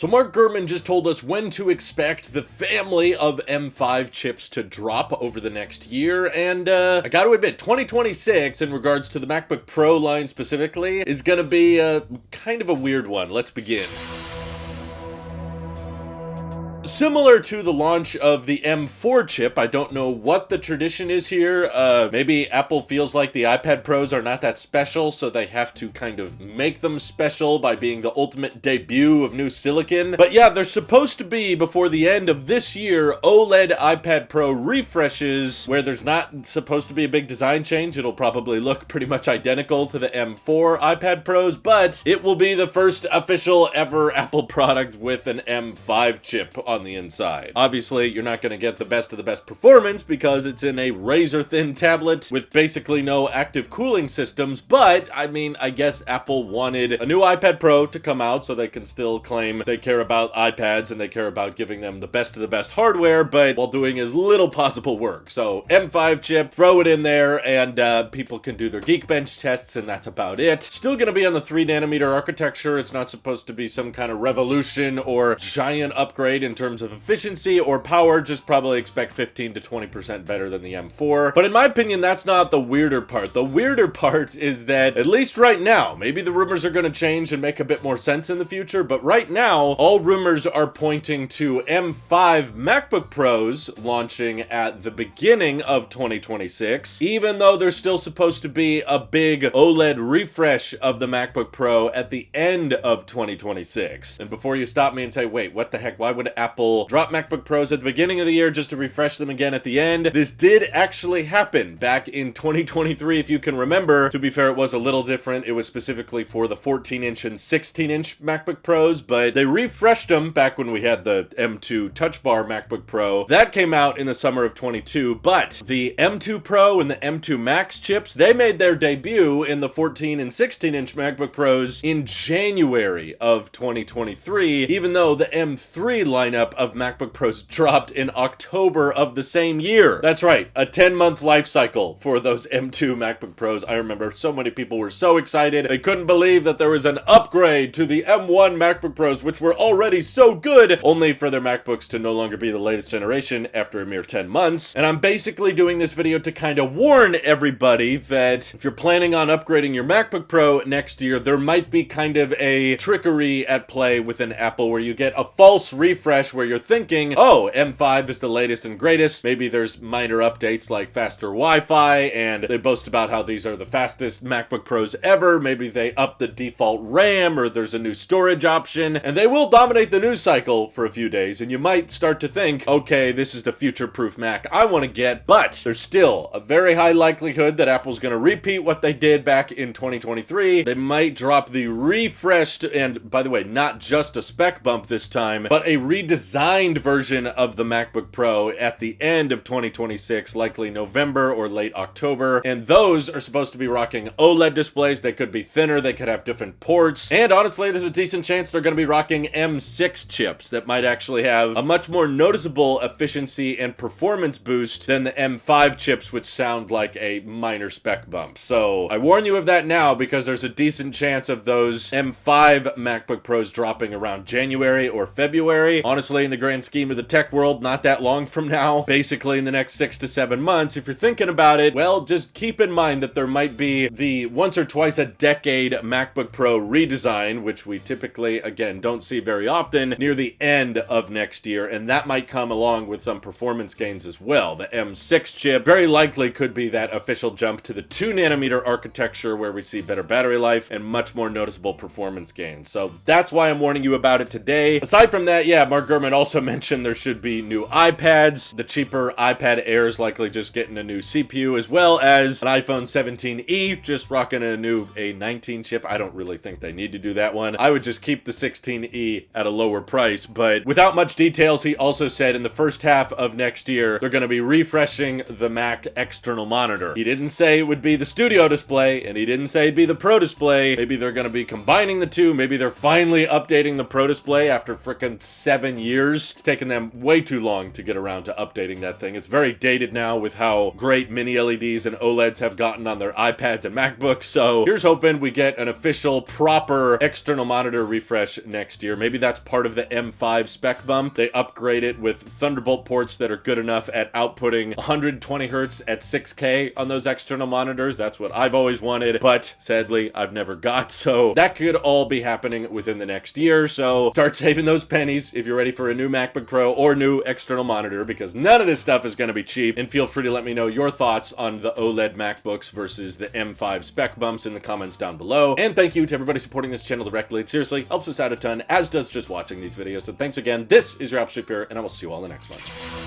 So Mark Gurman just told us when to expect the family of M5 chips to drop over the next year, and I gotta admit, 2026, in regards to the MacBook Pro line specifically, is gonna be kind of a weird one. Let's begin. Similar to the launch of the M4 chip, I don't know what the tradition is here. Maybe Apple feels like the iPad Pros are not that special, so they have to kind of make them special by being the ultimate debut of new silicon. But yeah, there's supposed to be, before the end of this year, OLED iPad Pro refreshes, where there's not supposed to be a big design change. It'll probably look pretty much identical to the M4 iPad Pros, but it will be the first official ever Apple product with an M5 chip on the inside. Obviously, you're not going to get the best of the best performance because it's in a razor-thin tablet with basically no active cooling systems, but, I mean, I guess Apple wanted a new iPad Pro to come out so they can still claim they care about iPads and they care about giving them the best of the best hardware, but while doing as little possible work. So, M5 chip, throw it in there, and people can do their Geekbench tests, and that's about it. Still going to be on the 3nm architecture. It's not supposed to be some kind of revolution or giant upgrade in terms of efficiency or power, just probably expect 15 to 20% better than the M4. But in my opinion, that's not the weirder part. The weirder part is that, at least right now, maybe the rumors are going to change and make a bit more sense in the future, but right now, all rumors are pointing to M5 MacBook Pros launching at the beginning of 2026, even though there's still supposed to be a big OLED refresh of the MacBook Pro at the end of 2026. And before you stop me and say, wait, what the heck, why would Apple drop MacBook Pros at the beginning of the year just to refresh them again at the end? This did actually happen back in 2023, if you can remember. To be fair, it was a little different. It was specifically for the 14-inch and 16-inch MacBook Pros, but they refreshed them back when we had the M2 Touch Bar MacBook Pro. That came out in the summer of 22, but the M2 Pro and the M2 Max chips, they made their debut in the 14 and 16-inch MacBook Pros in January of 2023, even though the M3 lineup of MacBook Pros dropped in October of the same year. That's right, a 10-month life cycle for those M2 MacBook Pros. I remember so many people were so excited. They couldn't believe that there was an upgrade to the M1 MacBook Pros, which were already so good, only for their MacBooks to no longer be the latest generation after a mere 10 months. And I'm basically doing this video to kind of warn everybody that if you're planning on upgrading your MacBook Pro next year, there might be kind of a trickery at play within Apple where you get a false refresh where you're thinking, oh, M5 is the latest and greatest. Maybe there's minor updates like faster Wi-Fi, and they boast about how these are the fastest MacBook Pros ever. Maybe they up the default RAM, or there's a new storage option, and they will dominate the news cycle for a few days, and you might start to think, okay, this is the future-proof Mac I want to get, but there's still a very high likelihood that Apple's going to repeat what they did back in 2023. They might drop the refreshed, and by the way, not just a spec bump this time, but a redesigned version of the MacBook Pro at the end of 2026, likely November or late October, and those are supposed to be rocking OLED displays. They could be thinner, they could have different ports, and honestly, there's a decent chance they're going to be rocking M6 chips that might actually have a much more noticeable efficiency and performance boost than the M5 chips, which sound like a minor spec bump. So I warn you of that now, because there's a decent chance of those M5 MacBook Pros dropping around January or February. Honestly, in the grand scheme of the tech world, not that long from now, basically in the next 6 to 7 months. If you're thinking about it, well, just keep in mind that there might be the once or twice a decade MacBook Pro redesign, which we typically, again, don't see very often, near the end of next year, and that might come along with some performance gains as well. The M6 chip very likely could be that official jump to the 2nm architecture where we see better battery life and much more noticeable performance gains. So that's why I'm warning you about it today. Aside from that, yeah, Mark Gurman also mentioned there should be new iPads. The cheaper iPad Air is likely just getting a new CPU, as well as an iPhone 17e just rocking a new A19 chip. I don't really think they need to do that one. I would just keep the 16e at a lower price, but without much details, he also said in the first half of next year, they're going to be refreshing the Mac external monitor. He didn't say it would be the studio display, and he didn't say it'd be the Pro display. Maybe they're going to be combining the two. Maybe they're finally updating the Pro display after frickin' 7 years years. It's taken them way too long to get around to updating that thing. It's very dated now with how great mini LEDs and OLEDs have gotten on their iPads and MacBooks, so here's hoping we get an official, proper external monitor refresh next year. Maybe that's part of the M5 spec bump. They upgrade it with Thunderbolt ports that are good enough at outputting 120 hertz at 6K on those external monitors. That's what I've always wanted, but sadly, I've never got, so that could all be happening within the next year, so start saving those pennies if you're ready for a new MacBook Pro or new external monitor, because none of this stuff is going to be cheap, and feel free to let me know your thoughts on the OLED MacBooks versus the M5 spec bumps in the comments down below. And thank you to everybody supporting this channel directly. It seriously helps us out a ton, as does just watching these videos. So thanks again. This is your Apple Street Pure, and I will see you all in the next one.